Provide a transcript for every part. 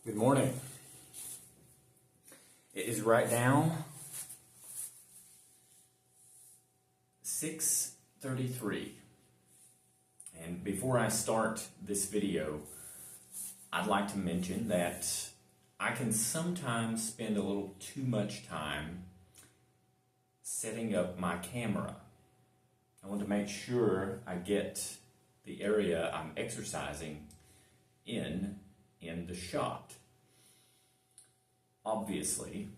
Good morning. It is right now 6:33, and before I start this video, I'd like to mention that I can sometimes spend a little too much time setting up my camera. I want to make sure I get the area I'm exercising in the shot, obviously,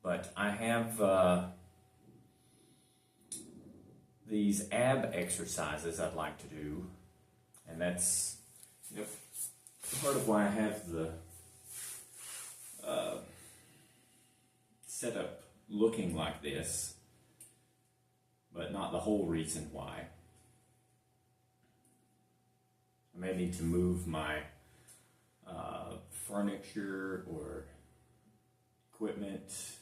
but I have these ab exercises I'd like to do, and that's part of why I have the setup looking like this, but not the whole reason why. I may need to move my furniture or equipment,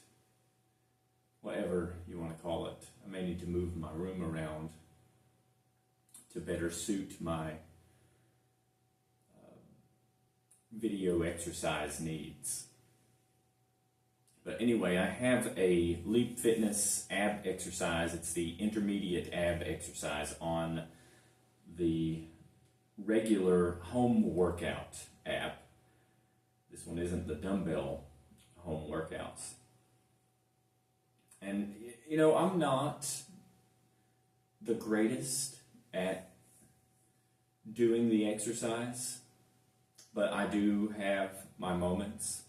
whatever you want to call it. I may need to move my room around to better suit my video exercise needs. But anyway, I have a Leap Fitness ab exercise. It's the intermediate ab exercise on the regular home workout app. This one isn't the Dumbbell home workouts. And I'm not the greatest at doing the exercise, but I do have my moments.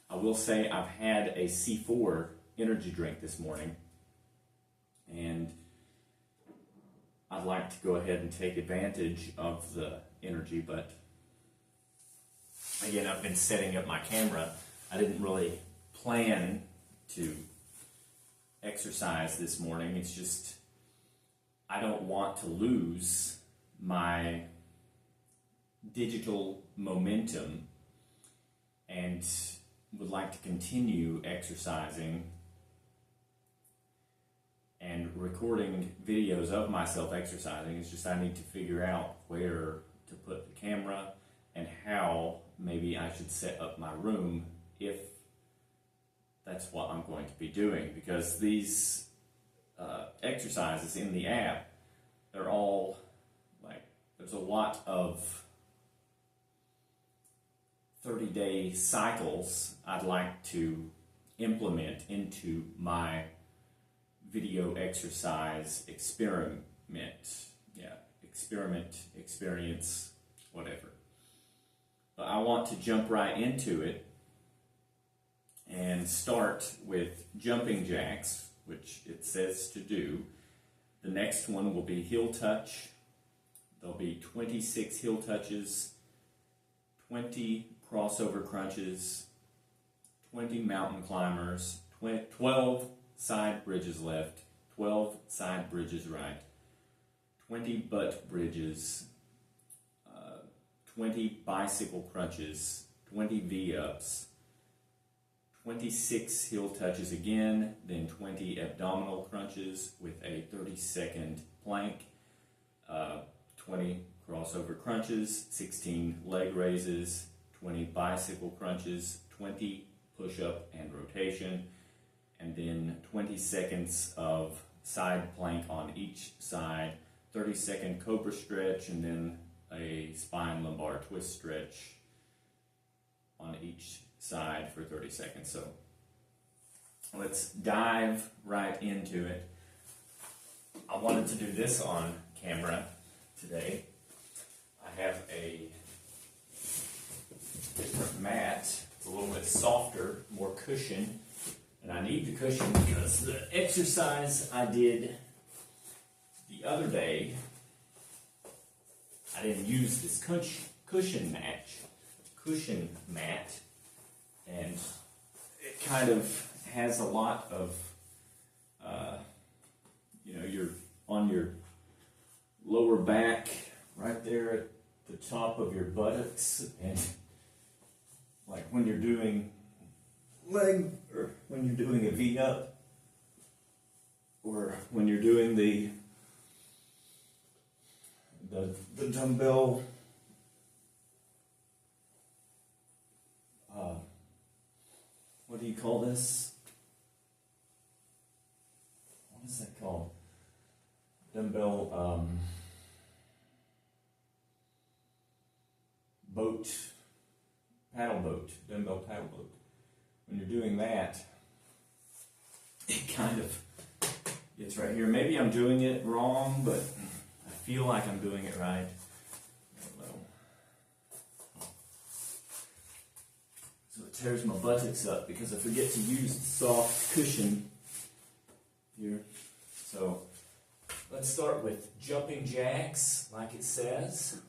I will say I've had a C4 energy drink this morning, and I'd like to go ahead and take advantage of the energy, but again, I've been setting up my camera. I didn't really plan to exercise this morning. It's just I don't want to lose my digital momentum and would like to continue exercising and recording videos of myself exercising. It's just I need to figure out where to put the camera and how maybe I should set up my room if that's what I'm going to be doing, because these exercises in the app, they're all there's a lot of 30-day cycles I'd like to implement into my video exercise experience, whatever. But I want to jump right into it and start with jumping jacks, which it says to do. The next one will be heel touch. There'll be 26 heel touches, 20 crossover crunches, 20 mountain climbers, 12 side bridges left, 12 side bridges right, 20 butt bridges, 20 bicycle crunches, 20 V-ups, 26 heel touches again, then 20 abdominal crunches with a 30-second plank, 20 crossover crunches, 16 leg raises, 20 bicycle crunches, 20 push-up and rotation, and then 20 seconds of side plank on each side, 30-second cobra stretch, and then a spine lumbar twist stretch on each side for 30 seconds. So let's dive right into it. I wanted to do this on camera today. I have a different mat. It's a little bit softer, more cushion, and I need the cushion because the exercise I did the other day, I didn't use this cushion mat, and it kind of has a lot of, you're on your lower back, right there at the top of your buttocks, and like when you're doing leg, or when you're doing a V-up, or when you're doing the dumbbell you call this? What is that called? Dumbbell boat, paddle boat, dumbbell paddle boat. When you're doing that, it kind of gets right here. Maybe I'm doing it wrong, but I feel like I'm doing it right. I don't know. So it tears my buttocks up because I forget to use the soft cushion here. So let's start with jumping jacks, like it says.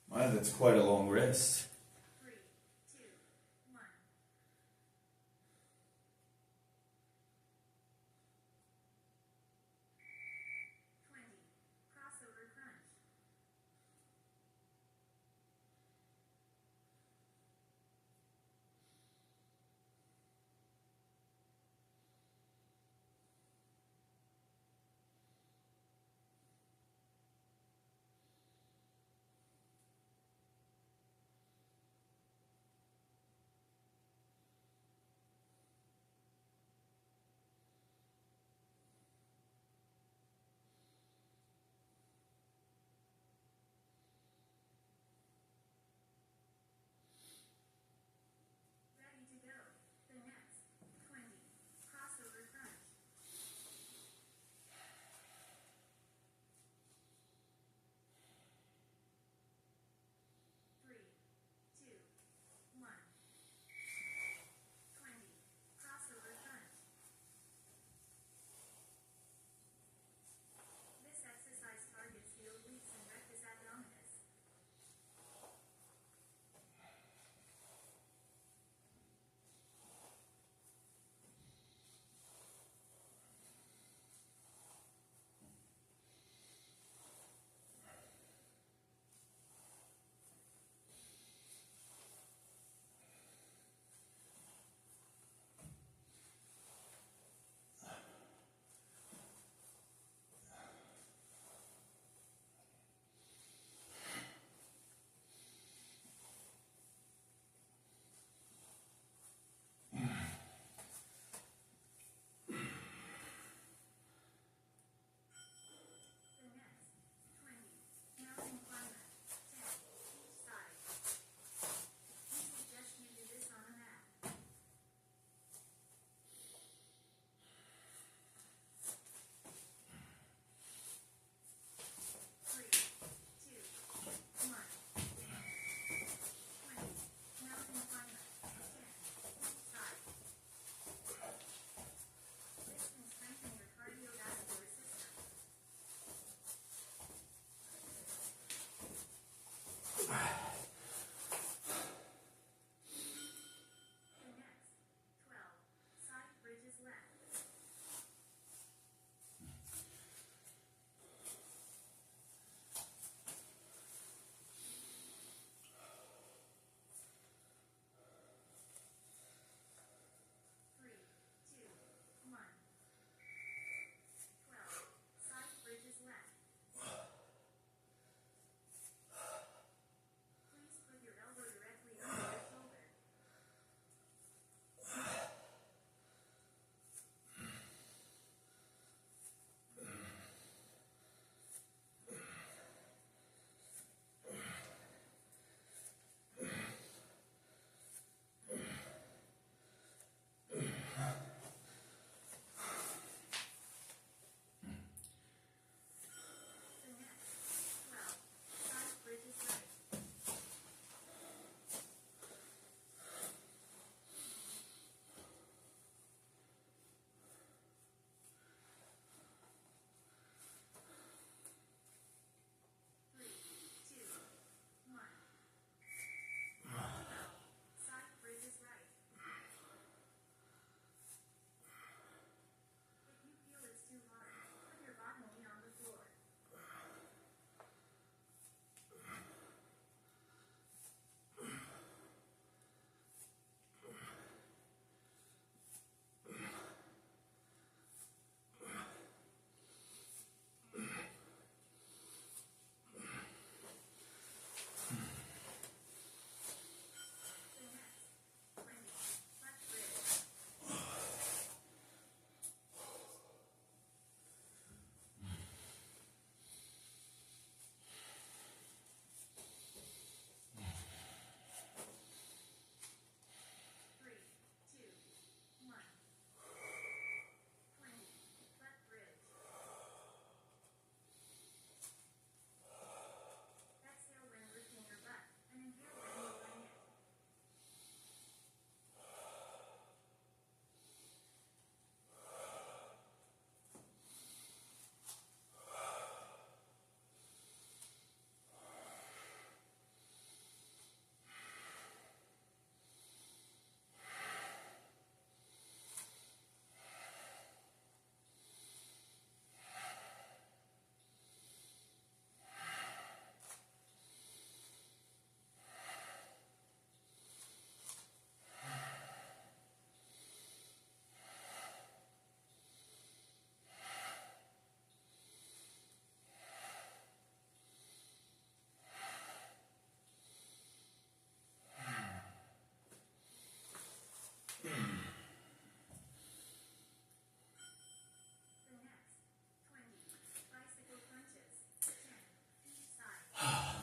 Wow, that's quite a long rest.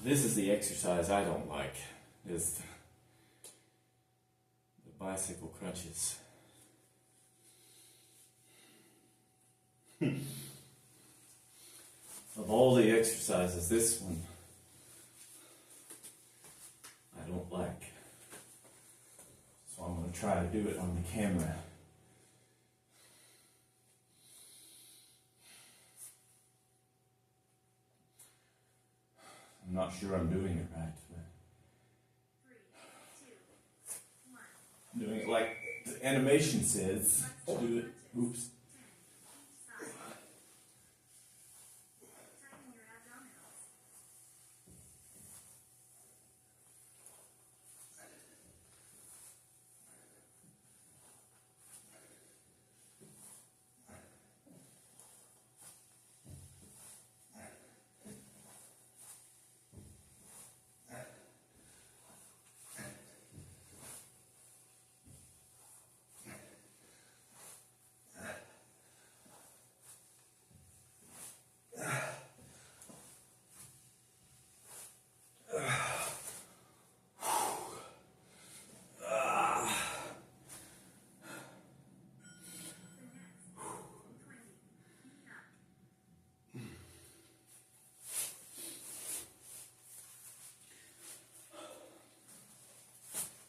This is the exercise I don't like, is the bicycle crunches. Of all the exercises, this one I don't like. So I'm going to try to do it on the camera. I'm not sure I'm doing it right, but I'm doing it like the animation says to do it. Oops.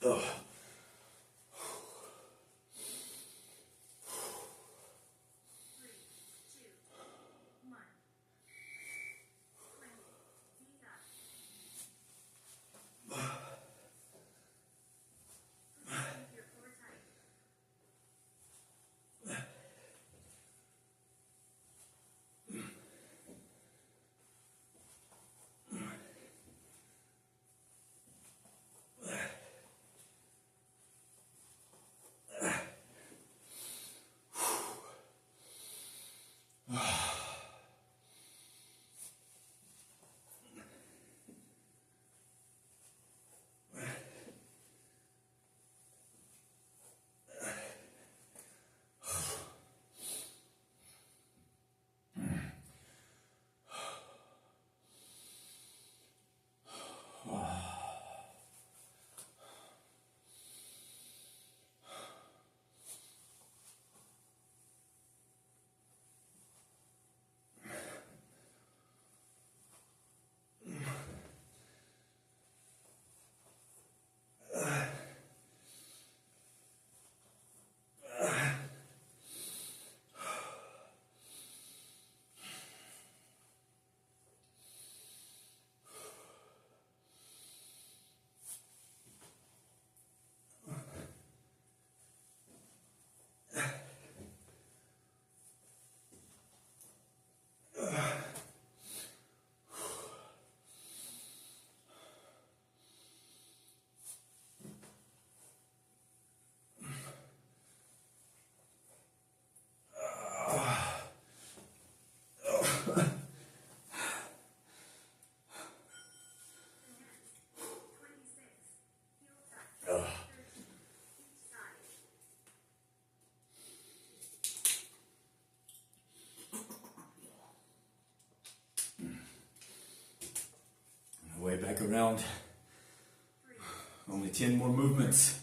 Ugh. Way back around. Only 10 more movements.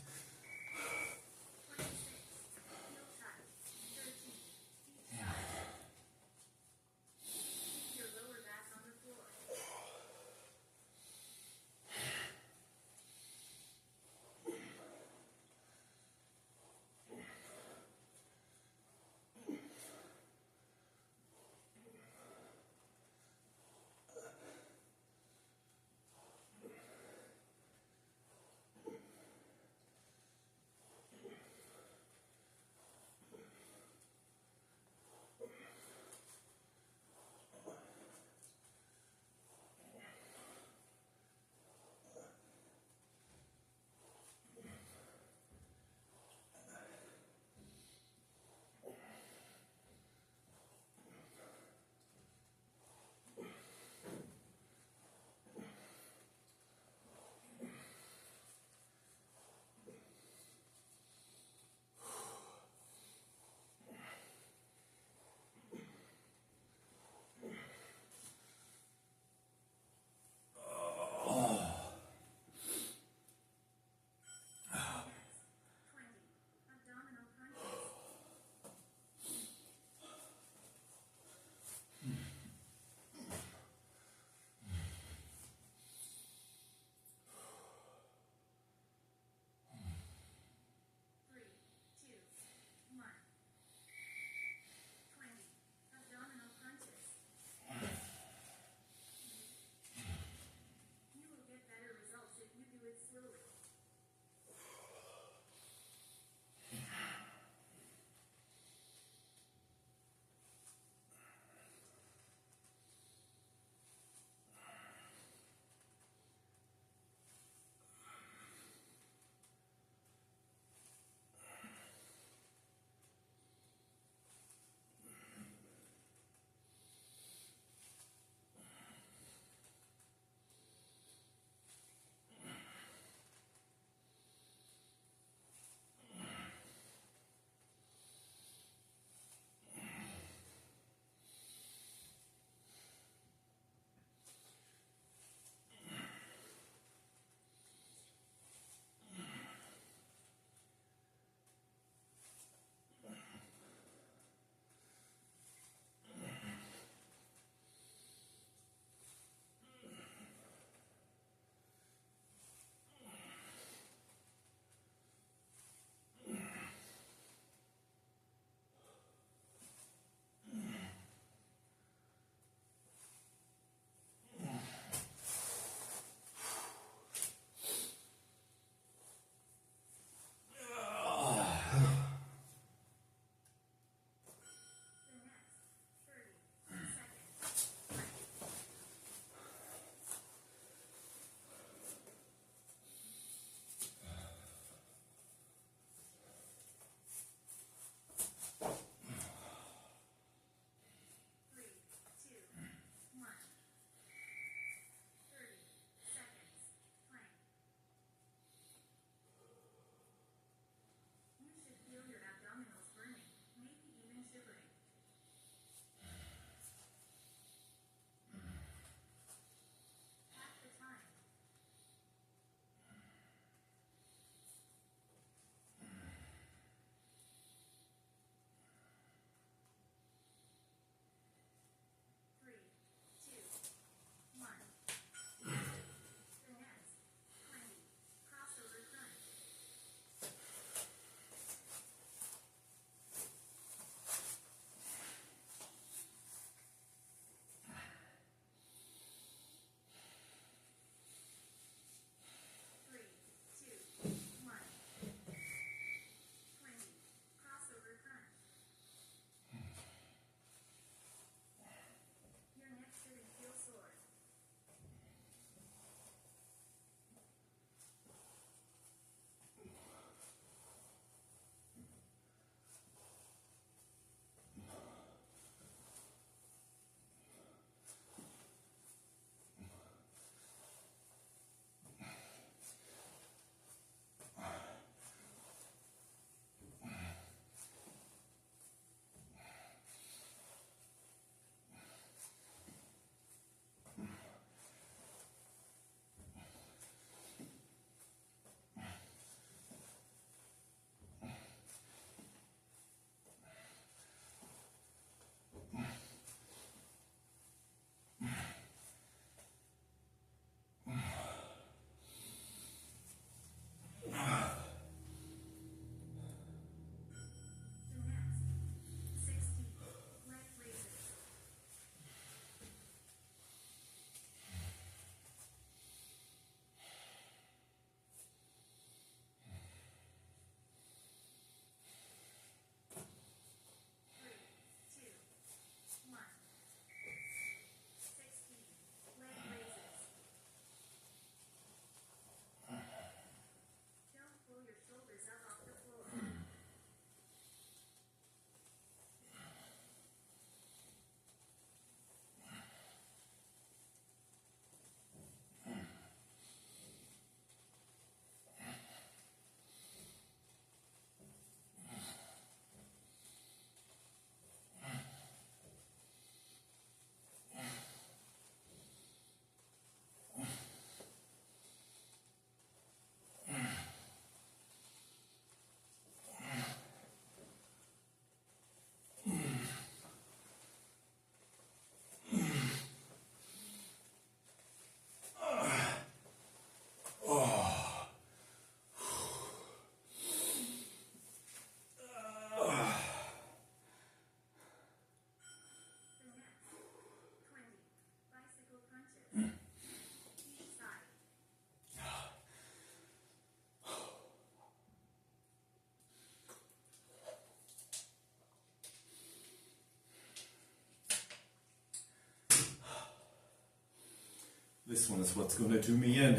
This one is what's going to do me in.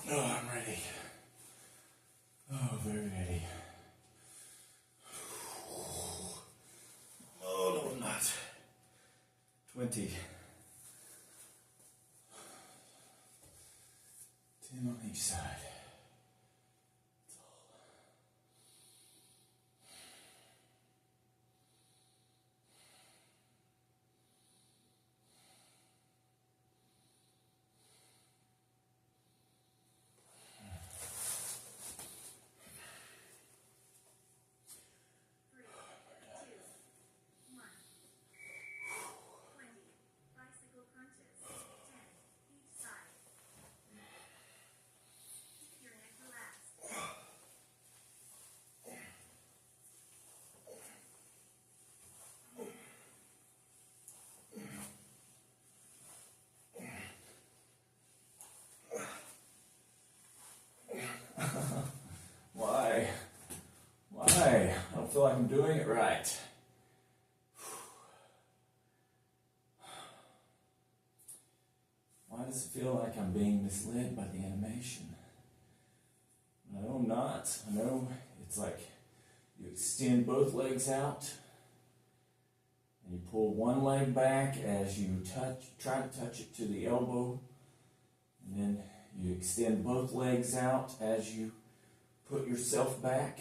Oh, I'm ready. Oh, very ready. Oh, no, I'm not. 20. 10 on each side. Why? I don't feel like I'm doing it right. Why does it feel like I'm being misled by the animation? I know I'm not. I know it's like you extend both legs out and you pull one leg back as you try to touch it to the elbow, and then you extend both legs out as you put yourself back.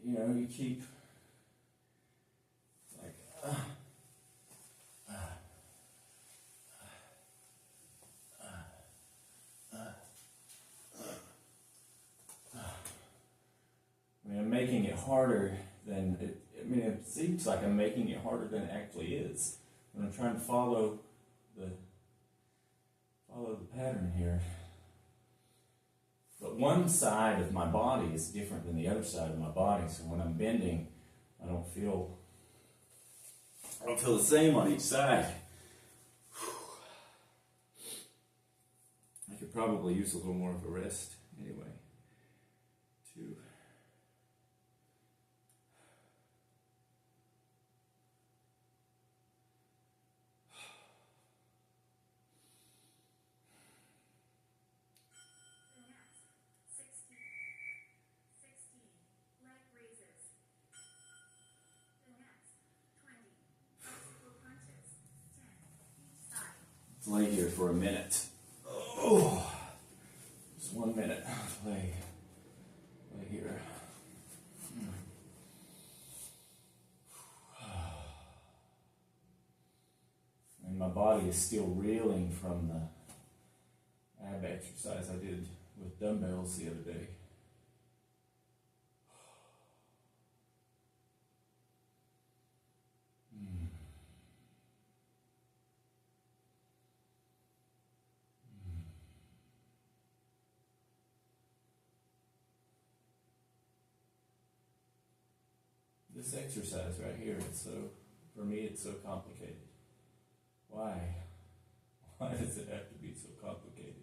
You know, you keep like, I mean, I'm making it harder than it. I mean, it seems like I'm making it harder than it actually is when I'm trying to follow the pattern here. But one side of my body is different than the other side of my body, so when I'm bending, I don't feel the same on each side. I could probably use a little more of a rest anyway. 2. Lay here for a minute. Oh, just 1 minute. Lay here. And my body is still reeling from the ab exercise I did with dumbbells the other day. This exercise right here, for me, it's so complicated. Why? Why does it have to be so complicated?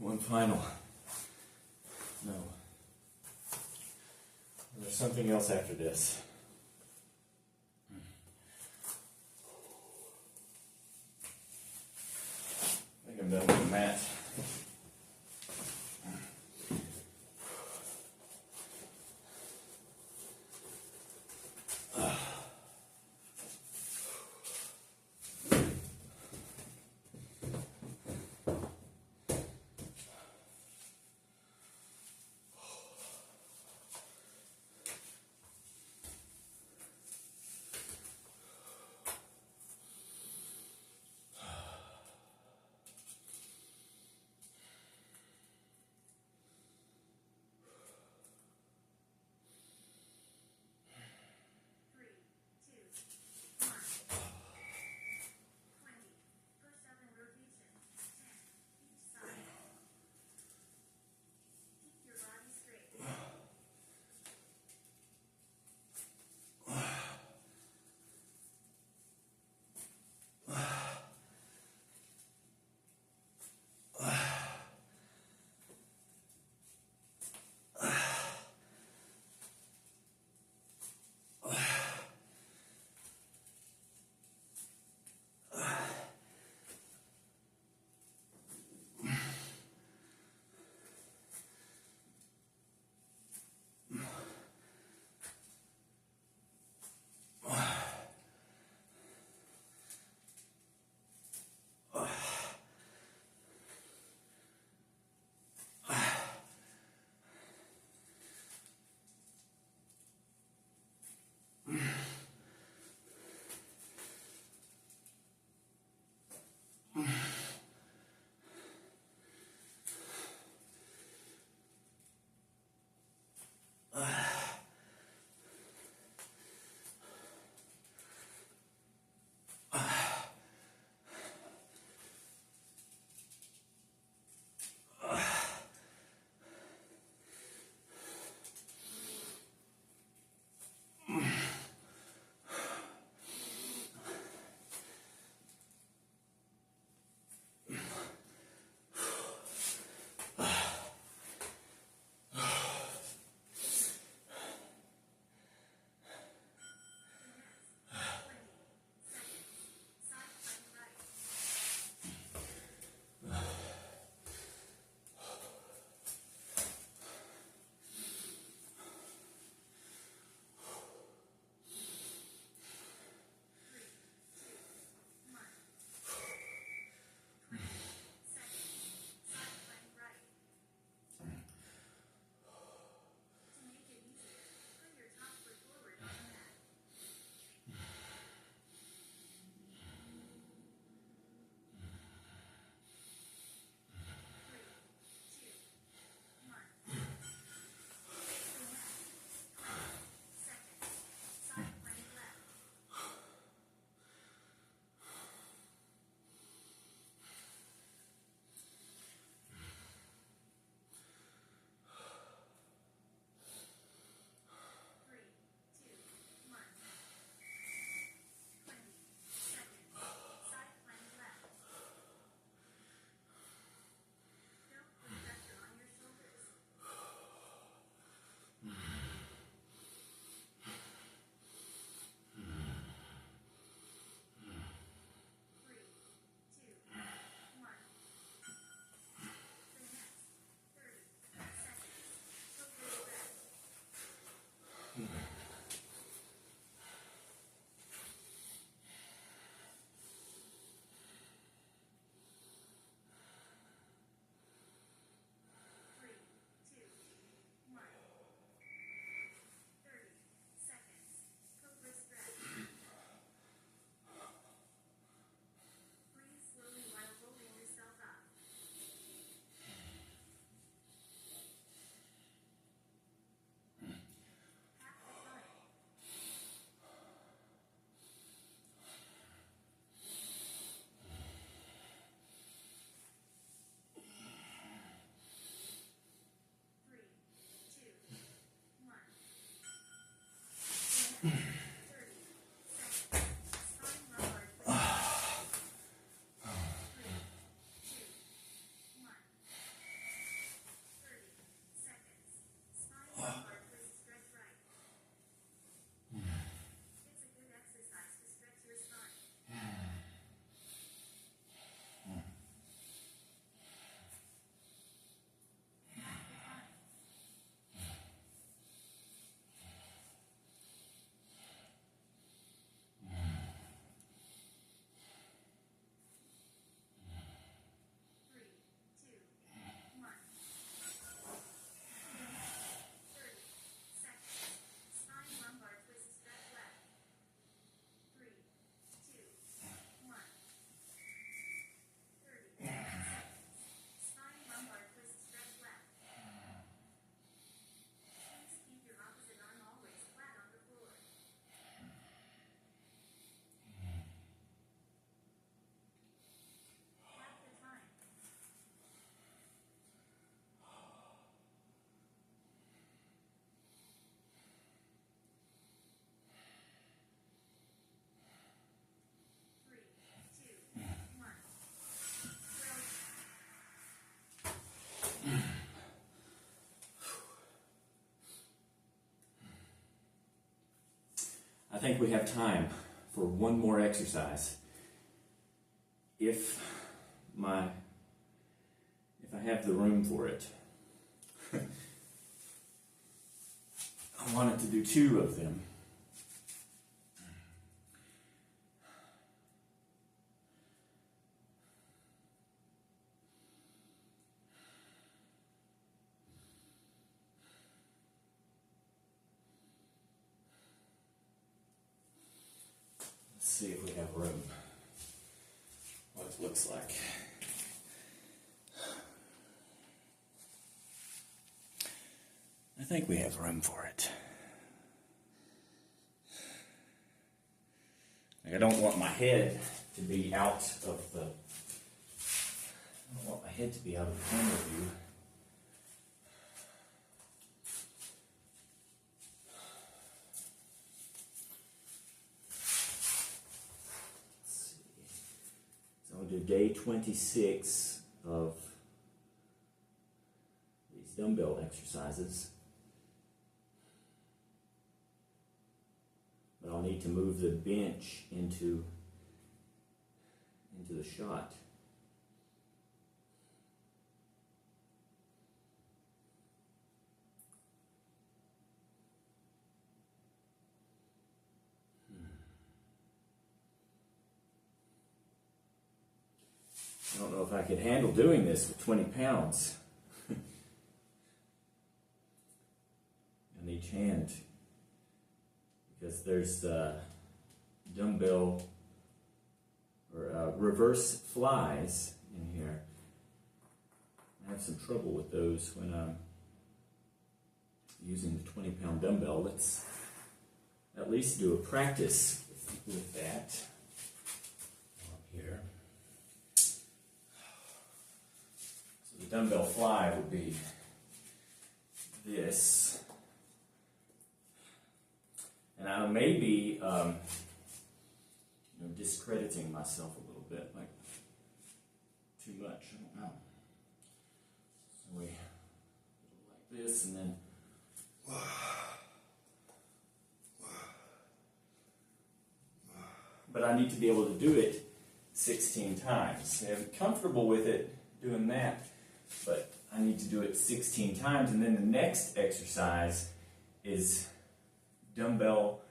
One final. No. There's something else after this. I think I'm done with the mat. think we have time for one more exercise. If I have the room for it. I wanted to do 2 of them. Let's see if we have room. What it looks like. I think we have room for it. I don't want my head to be out of the. I don't want my head to be out of the camera view. Let's see. So I'll do day 26 of these dumbbell exercises. But I'll need to move the bench into the shot. I don't know if I could handle doing this with 20 pounds on each hand. Because there's dumbbell or reverse flies in here. I have some trouble with those when I'm using the 20-pound dumbbell. Let's at least do a practice with that up here. So the dumbbell fly would be this. And I may be discrediting myself a little bit, like too much, I don't know. So we go like this and then but I need to be able to do it 16 times. I'm comfortable with it doing that, but I need to do it 16 times. And then the next exercise is dumbbell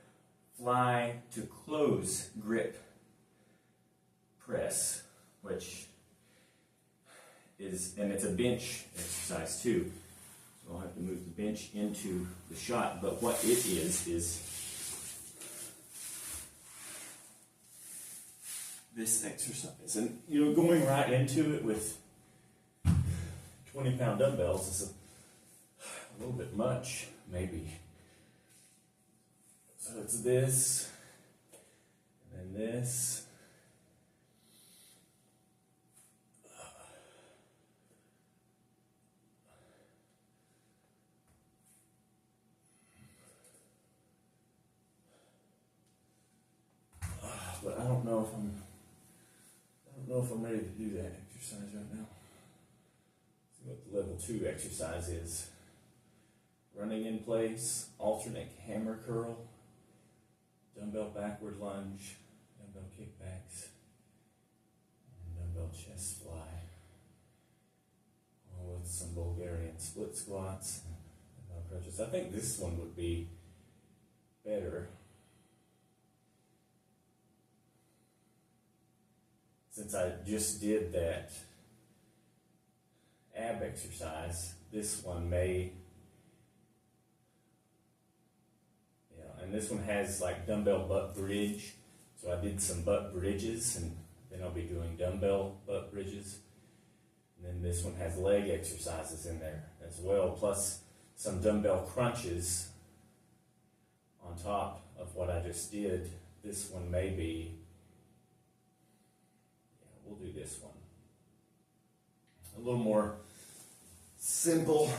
fly to close grip press, which is, and it's a bench exercise too. So I'll have to move the bench into the shot, but what it is this exercise. And going right into it with 20-pound dumbbells is a little bit much, maybe. So it's this, and then this. But I don't know if I'm ready to do that exercise right now. See what the level 2 exercise is. Running in place, alternate hammer curl, dumbbell backward lunge, dumbbell kickbacks, and dumbbell chest fly. Along with some Bulgarian split squats and dumbbell crunches. I think this one would be better. Since I just did that ab exercise, this one may, and this one has like dumbbell butt bridge. So I did some butt bridges, and then I'll be doing dumbbell butt bridges. And then this one has leg exercises in there as well, plus some dumbbell crunches on top of what I just did. This one may be, we'll do this one. A little more simple.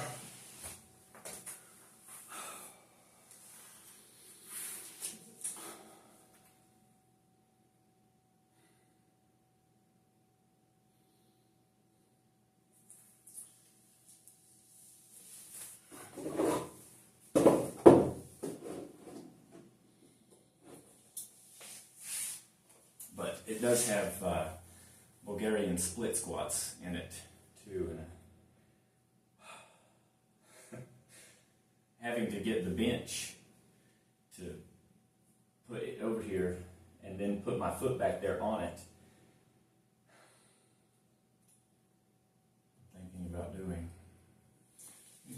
it does have Bulgarian split squats in it too. And having to get the bench to put it over here and then put my foot back there on it. Thinking about doing.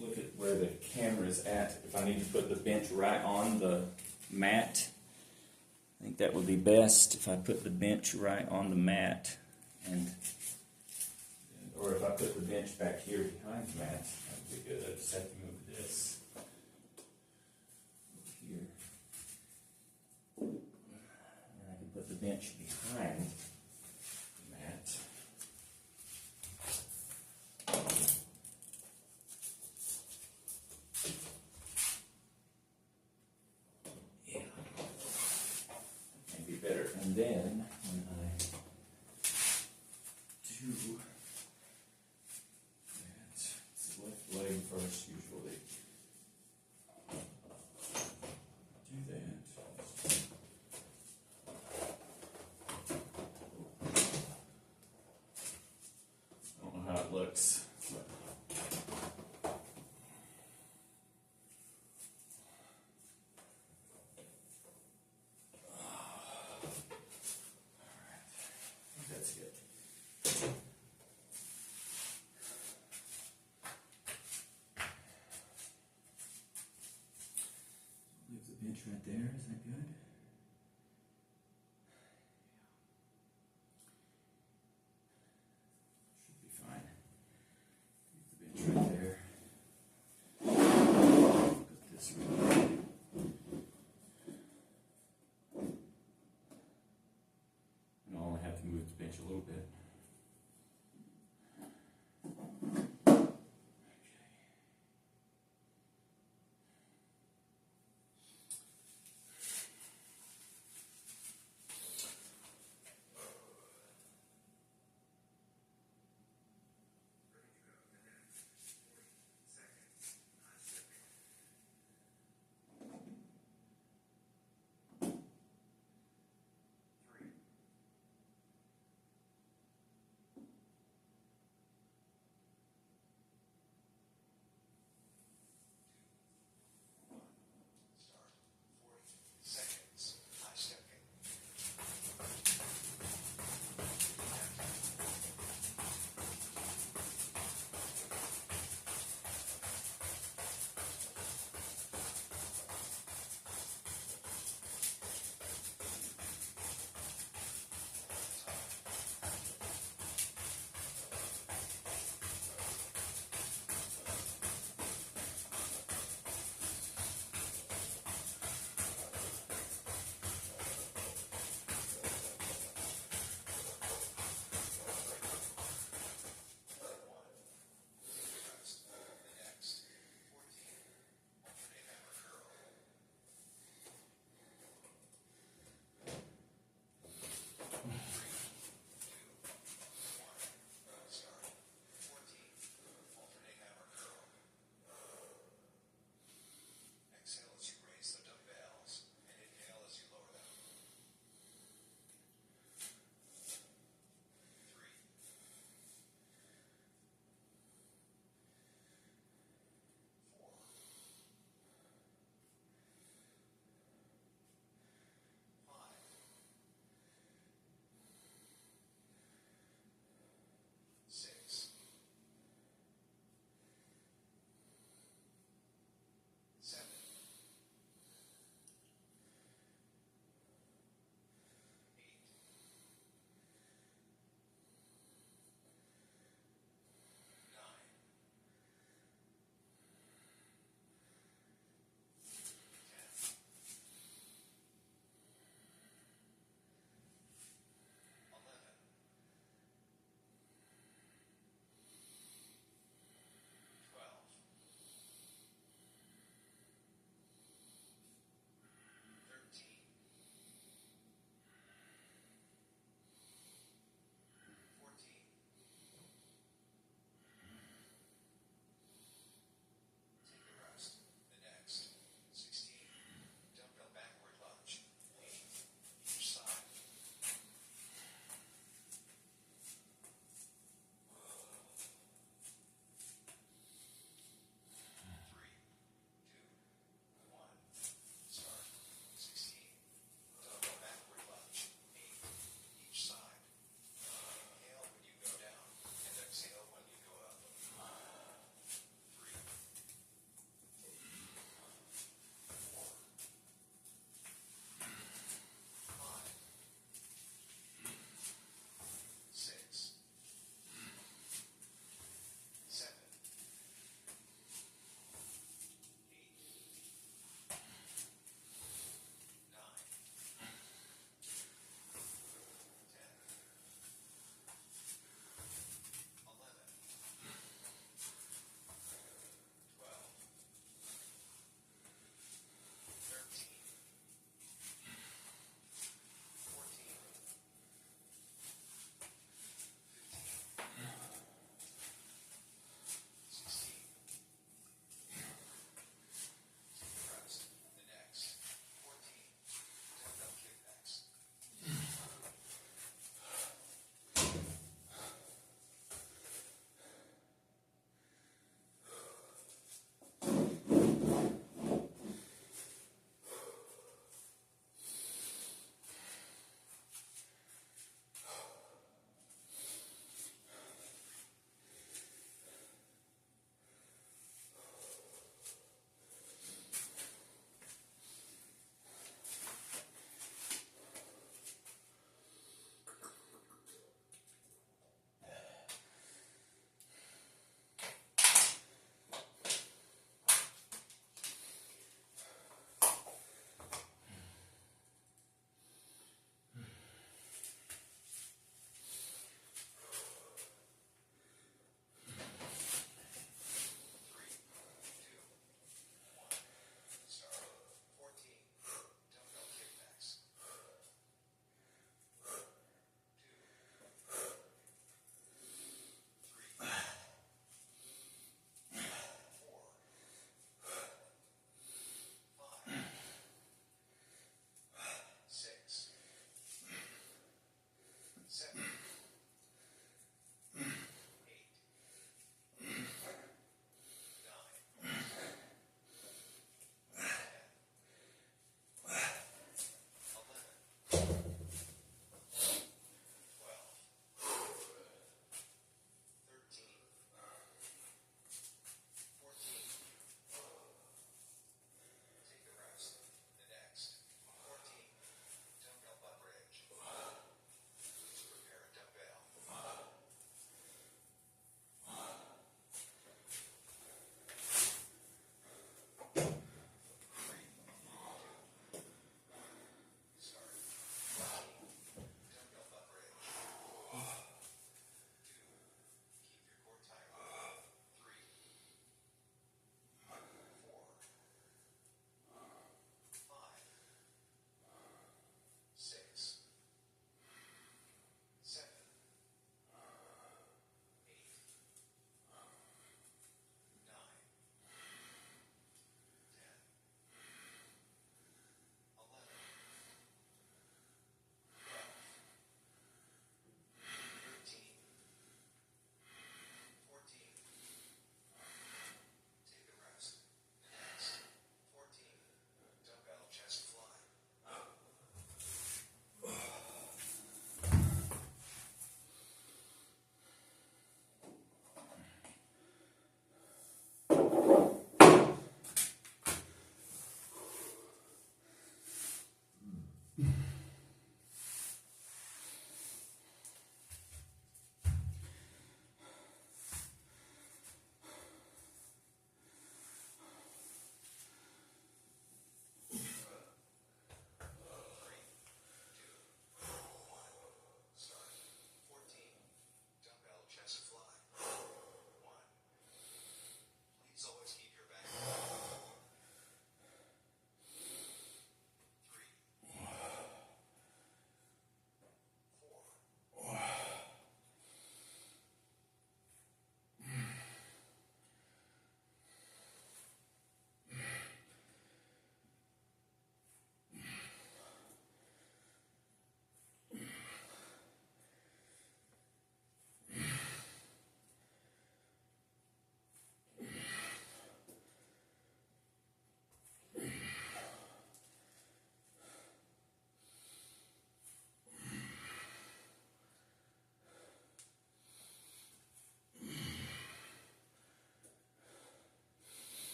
Look at where the camera's at. If I need to put the bench right on the mat, I think that would be best if I put the bench right on the mat, or if I put the bench back here behind the mat, that would be good. I just have to move this over here. And I can put the bench behind the mat. Better. And then when I do that, it's left leg first usually. Do that. I don't know how it looks, but bench right there, is that good? Should be fine. Leave the bench right there. Put this right there. And I'll only have to move the bench a little bit.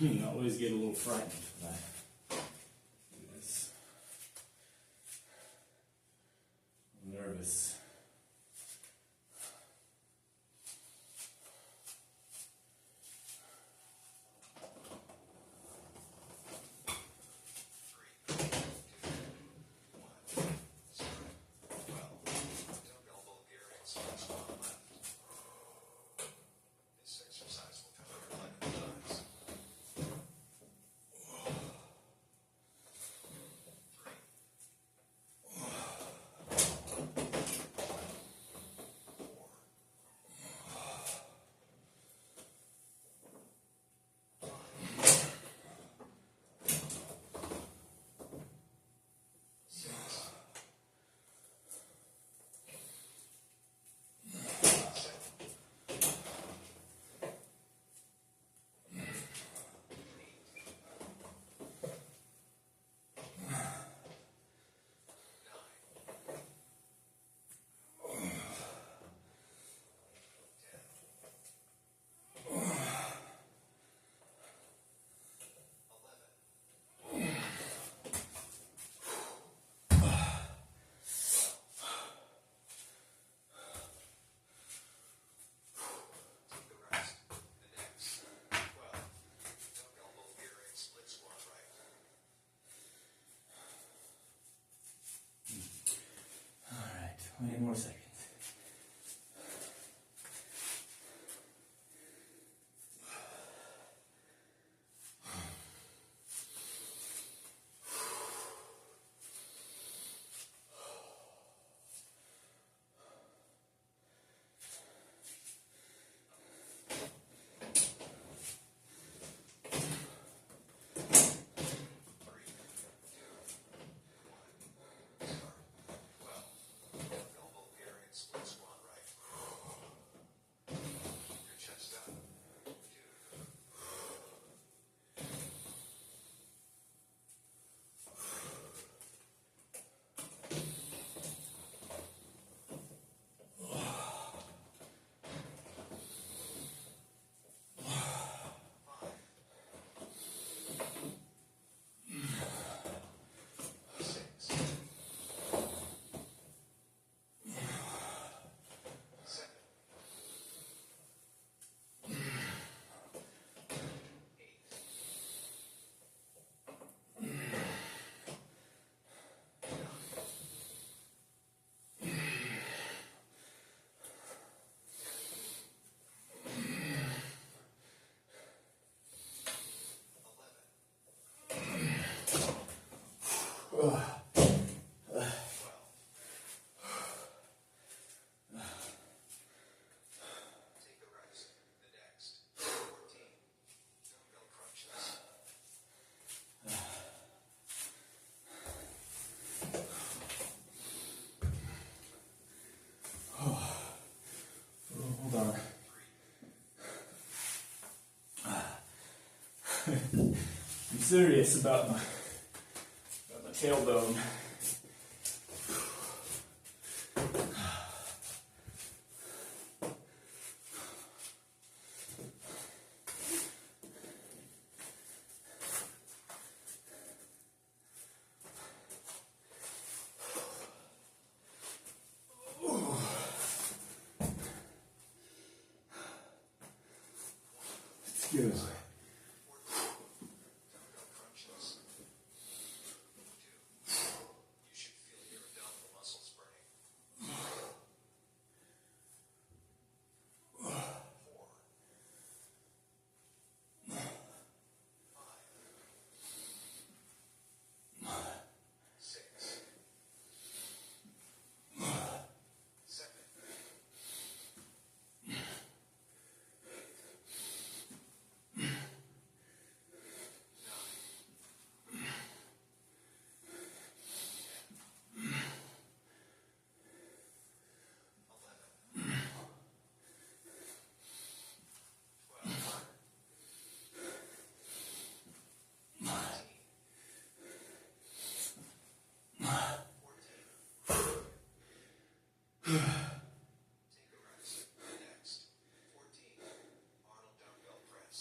You always get a little frightened when I do this. I'm nervous. All right, 20 more seconds. I'm serious about my tailbone. Let's go. Take a rest. Next. 14. Arnold dumbbell press.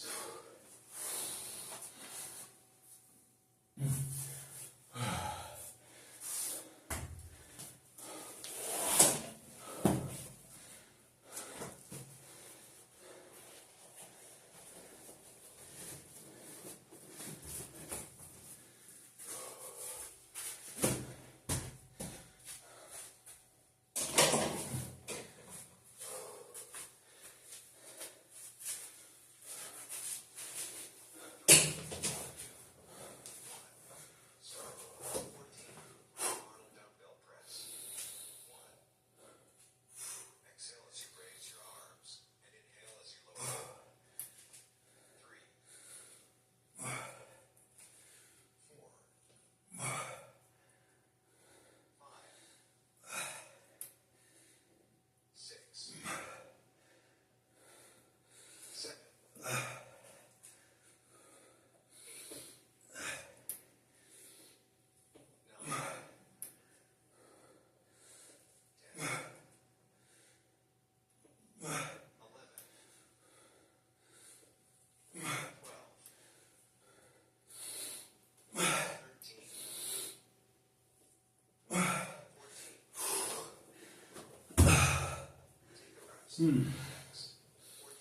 Next. 14.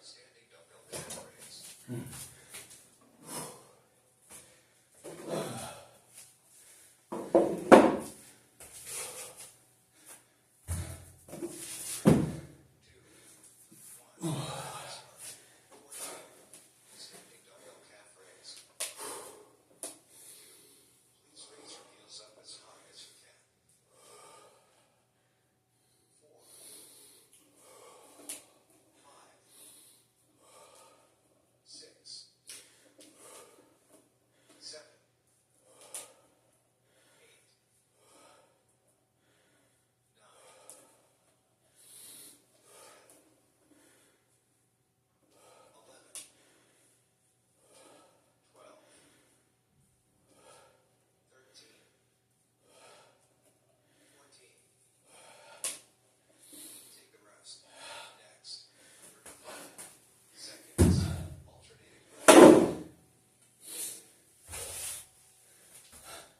Standing dumbbell calf raise. 2, 1. Standing dumbbell calf raise. Please raise your heels up as high as you can. 4, 5, 6, 7, 8, 9, 10, 11, 12, 13, 14. Take a rest. Next. 35 seconds. Alternating breath.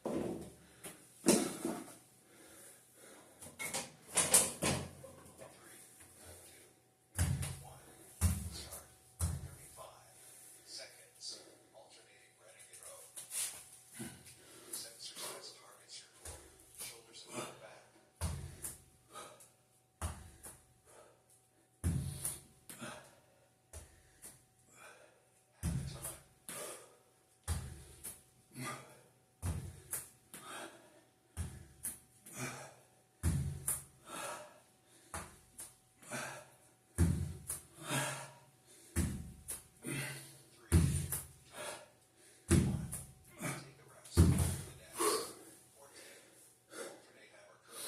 3, 2, 1. Start. 35 seconds. Alternating renegade row. This exercise targets your core, shoulders, and lower back. At the time. Three, two, one. Take a rest. The next. 14. Alternate hammer curl.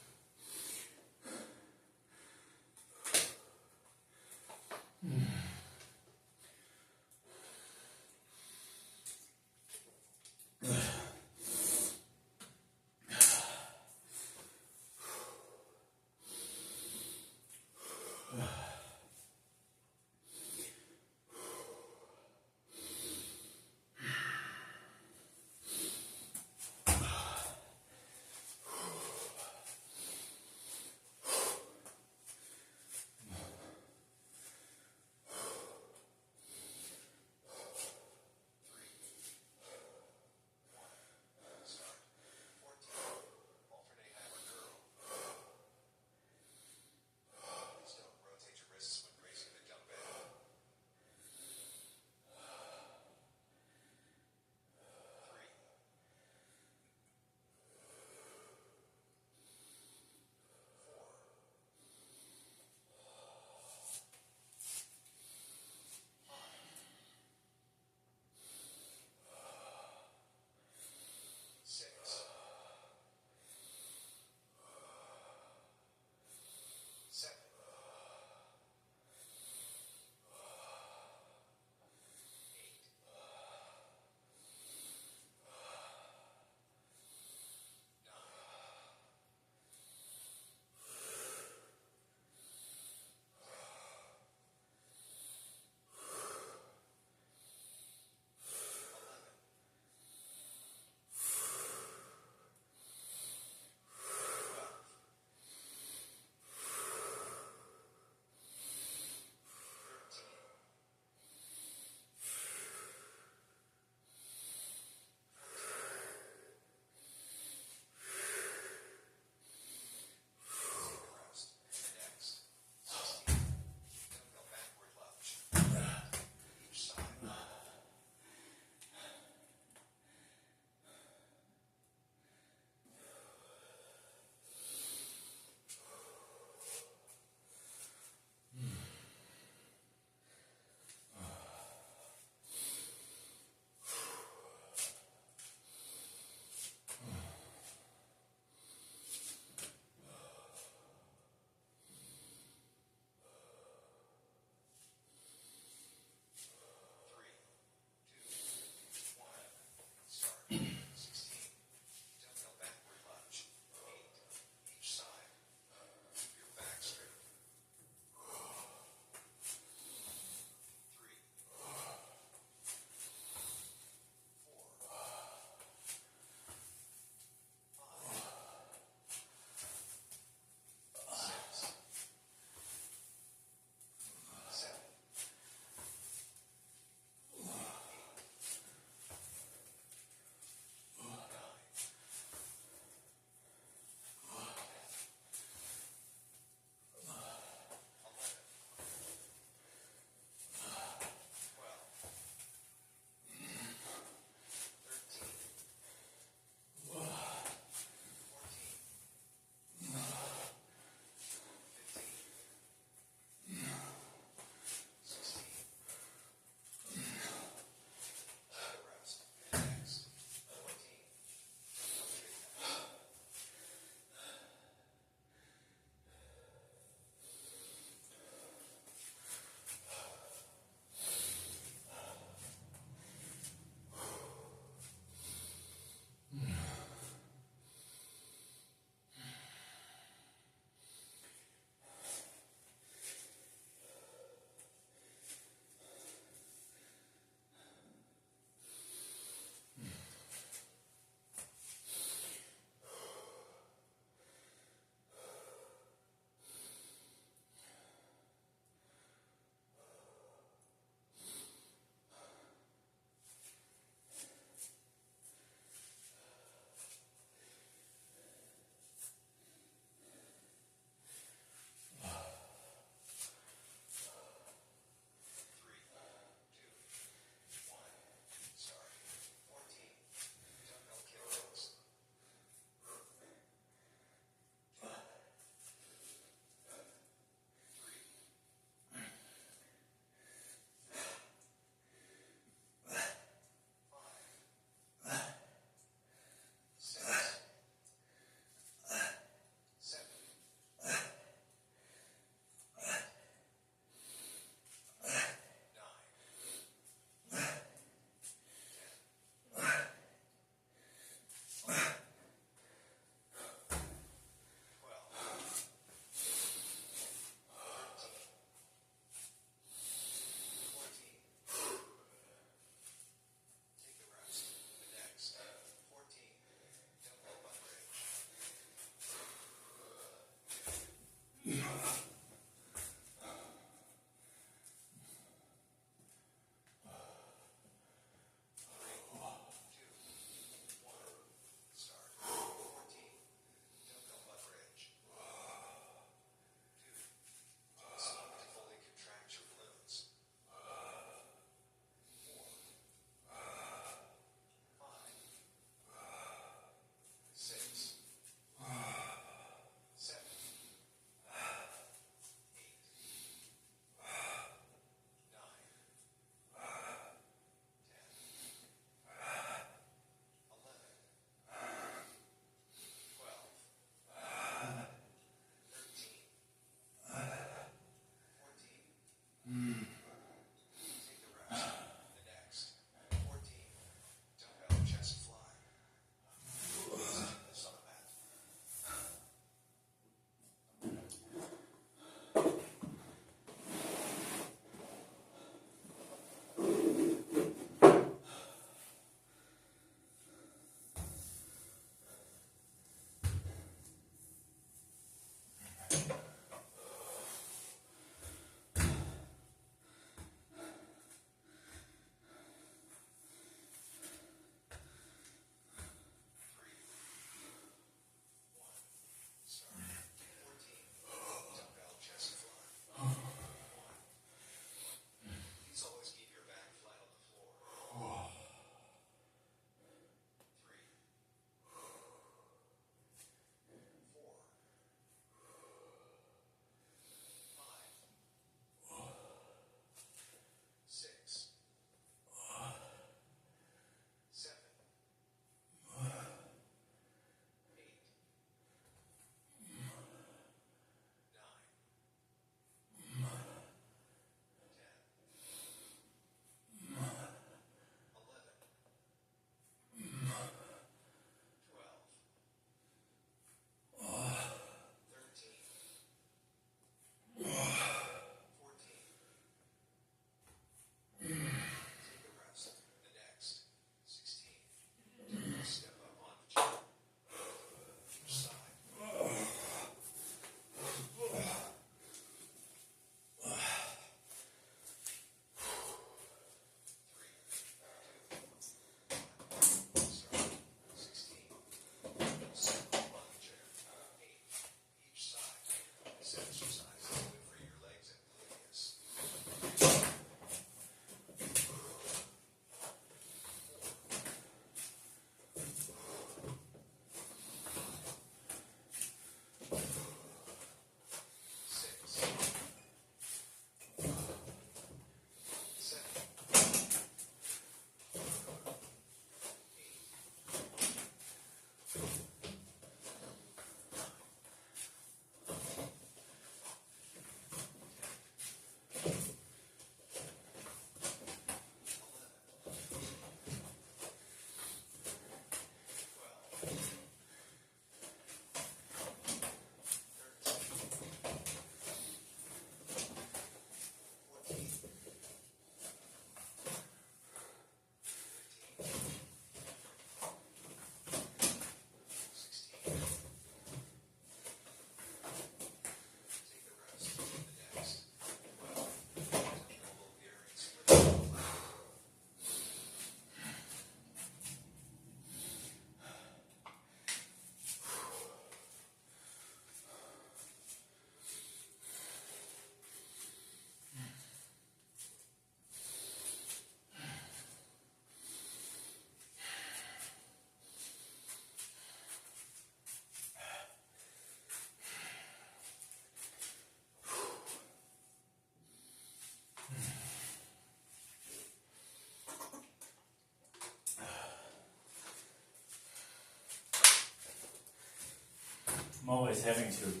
always having to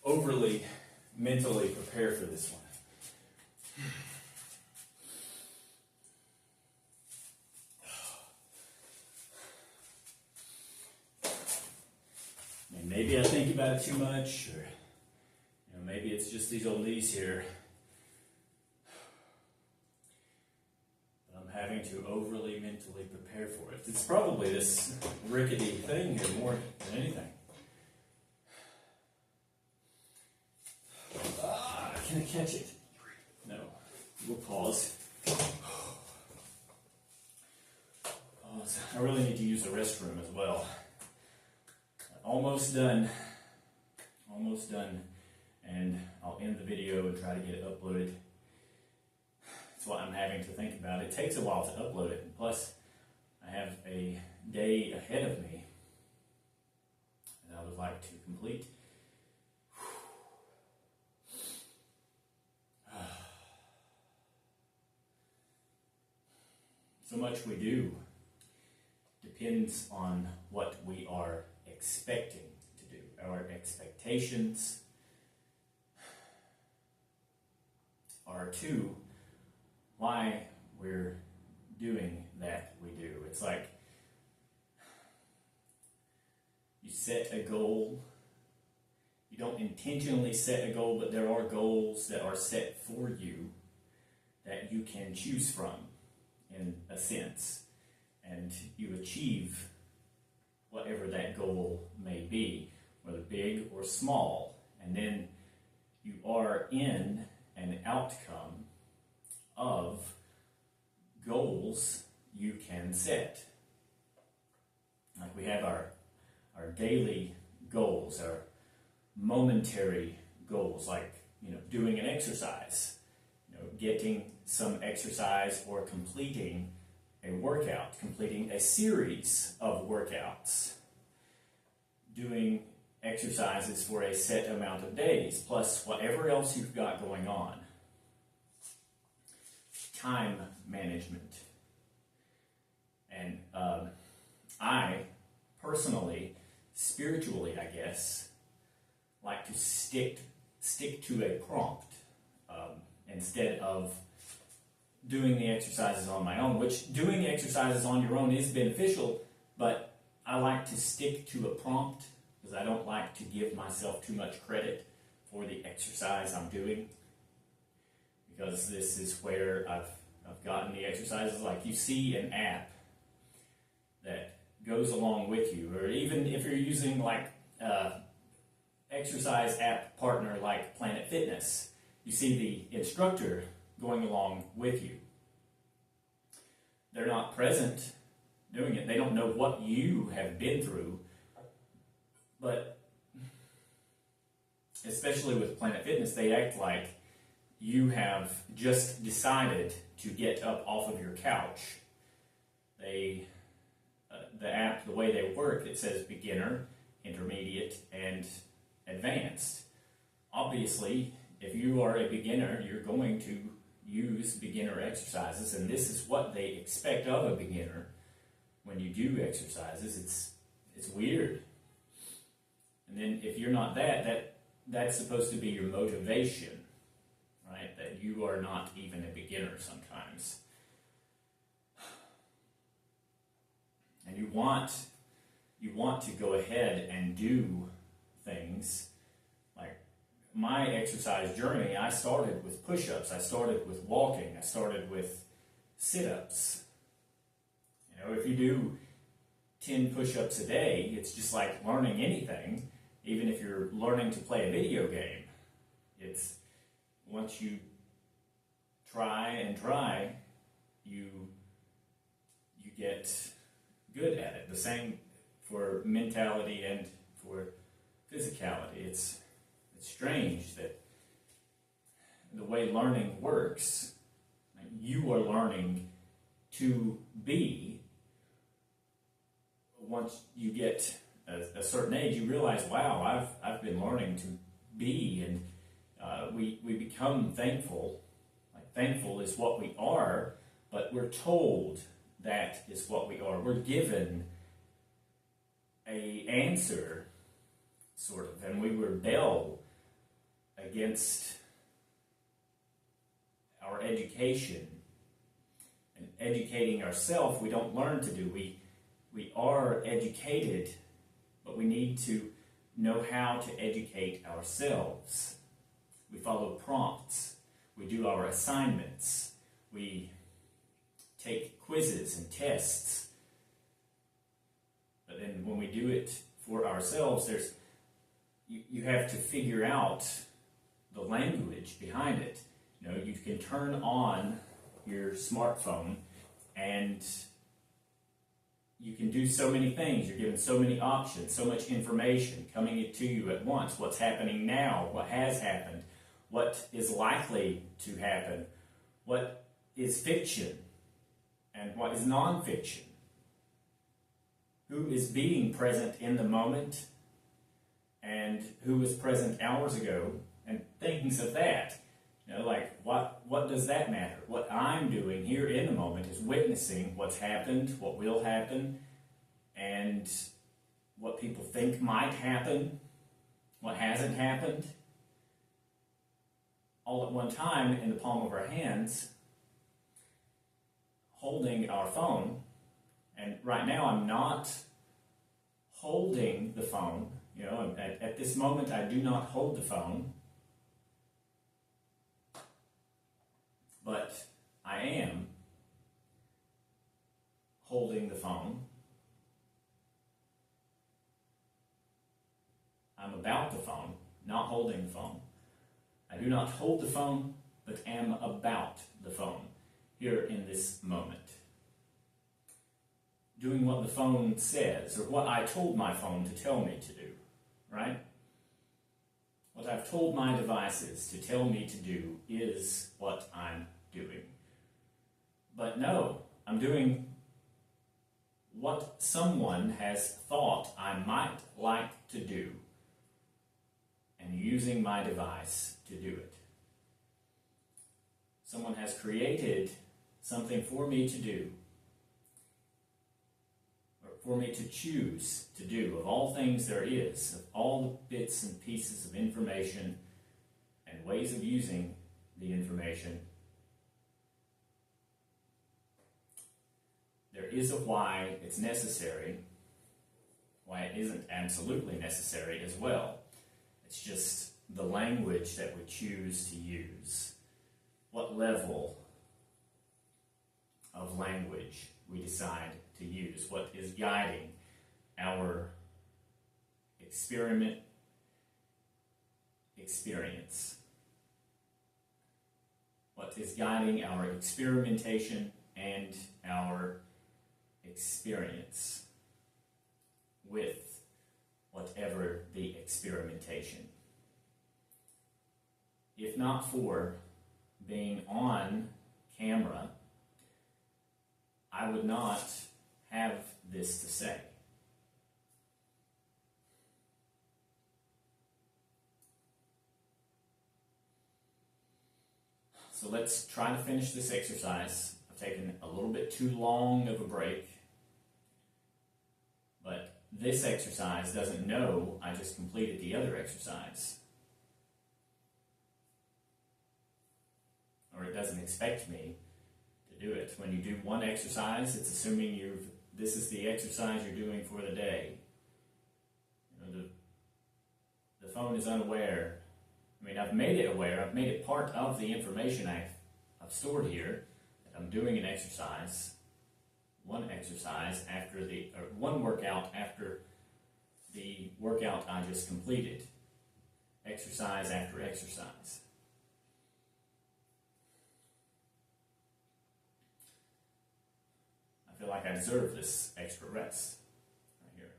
overly mentally prepare for this one. And maybe I think about it too much, or maybe it's just these old knees here. But I'm having to overly mentally prepare for it. It's probably this rickety thing here more than anything. Can I catch it? No. We'll pause. Pause. I really need to use the restroom as well. Almost done. Almost done. And I'll end the video and try to get it uploaded. That's what I'm having to think about. It takes a while to upload it. And plus, I have a day ahead of me that I would like to complete. So much we do depends on what we are expecting to do. Our expectations are to why we're doing that we do. It's like you set a goal. You don't intentionally set a goal, but there are goals that are set for you that you can choose from, in a sense, and you achieve whatever that goal may be, whether big or small, and then you are in an outcome of goals you can set. Like we have our daily goals, our momentary goals, like doing an exercise, getting some exercise or completing a workout, completing a series of workouts, doing exercises for a set amount of days, plus whatever else you've got going on. Time management. And I personally, spiritually, I guess, like to stick to a prompt instead of doing the exercises on my own, which doing exercises on your own is beneficial, but I like to stick to a prompt because I don't like to give myself too much credit for the exercise I'm doing, because this is where I've gotten the exercises. Like you see an app that goes along with you, or even if you're using like exercise app partner like Planet Fitness, you see the instructor going along with you. They're not present doing it. They don't know what you have been through, but especially with Planet Fitness, they act like you have just decided to get up off of your couch. The app, the way they work, it says beginner, intermediate, and advanced. Obviously, if you are a beginner, you're going to use beginner exercises, and this is what they expect of a beginner when you do exercises. It's weird. And then if you're not that's supposed to be your motivation, right? That you are not even a beginner sometimes. And you want to go ahead and do things. Like my exercise journey, I started with push-ups, I started with walking, I started with sit-ups. If you do 10 push-ups a day, it's just like learning anything. Even if you're learning to play a video game, it's once you try, you get good at it. The same for mentality and for physicality. It's strange that the way learning works, you are learning to be. Once you get a certain age, you realize, wow, I've been learning to be, and we become thankful. Like thankful is what we are, but we're told that is what we are. We're given a answer sort of, and we rebel against our education and educating ourselves. We don't learn to do. We are educated, but we need to know how to educate ourselves. We follow prompts. We do our assignments. We take quizzes and tests. But then when we do it for ourselves, you have to figure out the language behind it. You know, you can turn on your smartphone and you can do so many things. You're given so many options, so much information coming to you at once. What's happening now, what has happened, what is likely to happen, what is fiction and what is non-fiction, who is being present in the moment and who was present hours ago, and things of that. You know, like what does that matter? What I'm doing here in the moment is witnessing what's happened, what will happen, and what people think might happen, what hasn't happened, all at one time in the palm of our hands, holding our phone. And right now I'm not holding the phone. You know, at this moment I do not hold the phone, but I am holding the phone. I'm about the phone, not holding the phone. I do not hold the phone, but am about the phone here in this moment. Doing what the phone says, or what I told my phone to tell me to do, right? What I've told my devices to tell me to do is what I'm doing. But no, I'm doing what someone has thought I might like to do, and using my device to do it. Someone has created something for me to do, or for me to choose to do. Of all things there is, of all the bits and pieces of information and ways of using the information, there is a why it's necessary, why it isn't absolutely necessary as well. It's just the language that we choose to use. What level of language we decide to use. What is guiding our experience. What is guiding our experimentation and our experience with whatever the experimentation. If not for being on camera, I would not have this to say. So let's try to finish this exercise. I've taken a little bit too long of a break, but this exercise doesn't know I just completed the other exercise. Or it doesn't expect me to do it. When you do one exercise, it's assuming this is the exercise you're doing for the day. You know, the phone is unaware. I mean, I've made it aware. I've made it part of the information I've stored here that I'm doing an exercise. One workout after the workout I just completed. Exercise after exercise. I feel like I deserve this extra rest right here.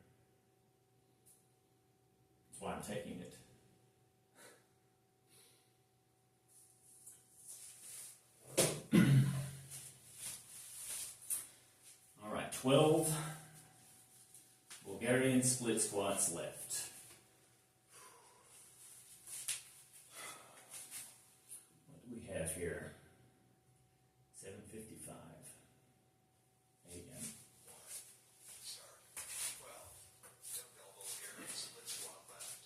That's why I'm taking it. All right, 12 Bulgarian split squats left. What do we have here? 7:55 a.m. Start. 12. Dumbbell Bulgarian split squat left.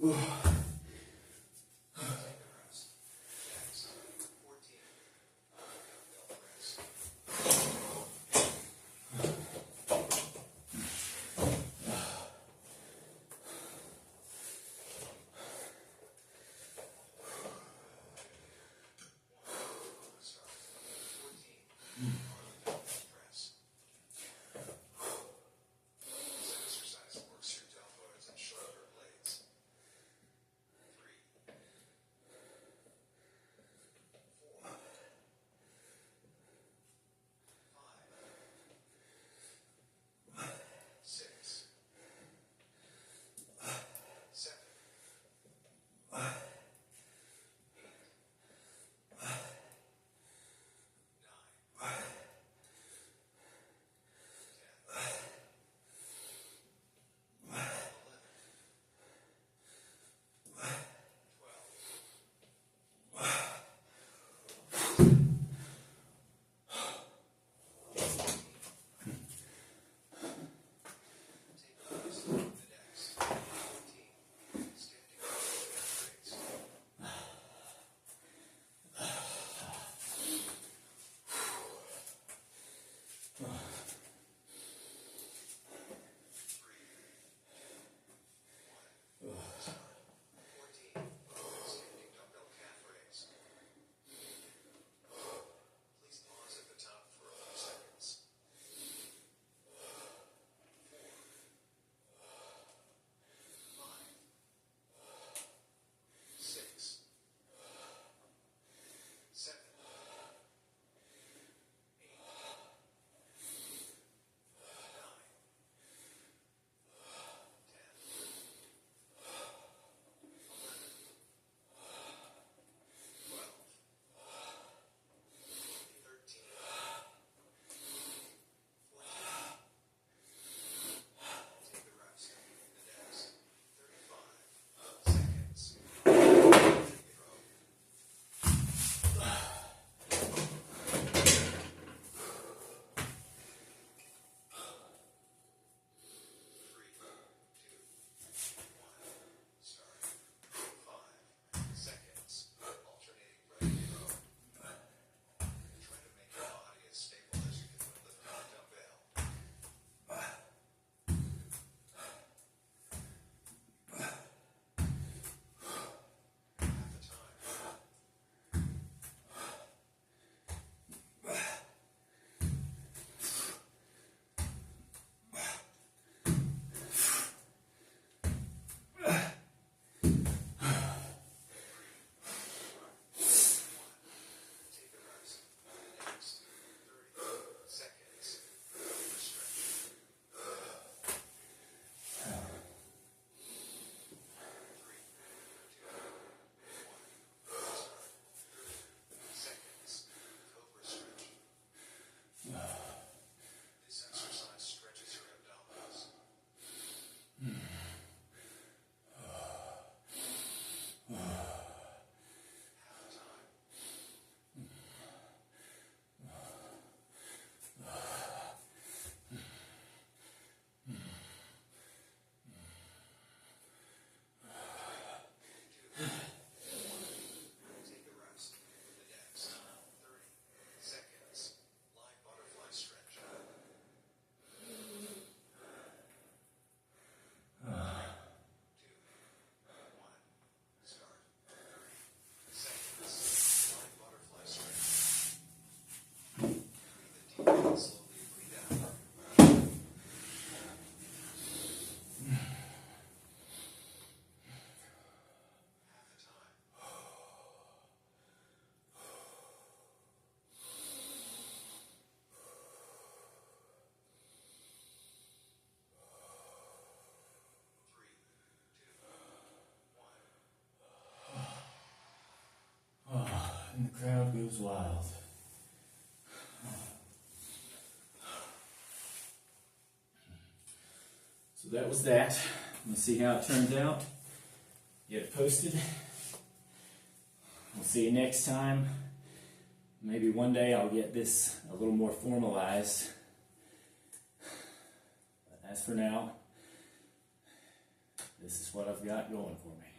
Next, 14. Dumbbell press. Start. 14. Dumbbell press. This exercise works your deltoids and shoulder blades. 3, 4, 5, 6, 7, 8, 9, standing dumbbell calf raise. Please pause at the top for a few seconds. 5, 6, 7, 8, 9, 10, 11, 12, 13, 14. Take a rest. The next 35 seconds. Row. 3, 2, 1. Start. 5 seconds. Alternating Renegade row. Try to make your body as stable as you can when lifting a dumbbell. Half the time. Take a rest. Next 30 seconds. Stretch. 3, 2, 1. Start. 30 seconds. Cobra stretch. This exercise stretches your abdominals. Half the time. Take a rest. The next 30 seconds. Live butterfly stretch. 2, 1. Start. 30 seconds. Live butterfly stretch. Breathe in deep and slowly breathe out. Half the time. 3, 2, 1. And the crowd goes wild. So that was that. Let's see how it turns out. Get it posted. We'll see you next time. Maybe one day I'll get this a little more formalized. But as for now, this is what I've got going for me.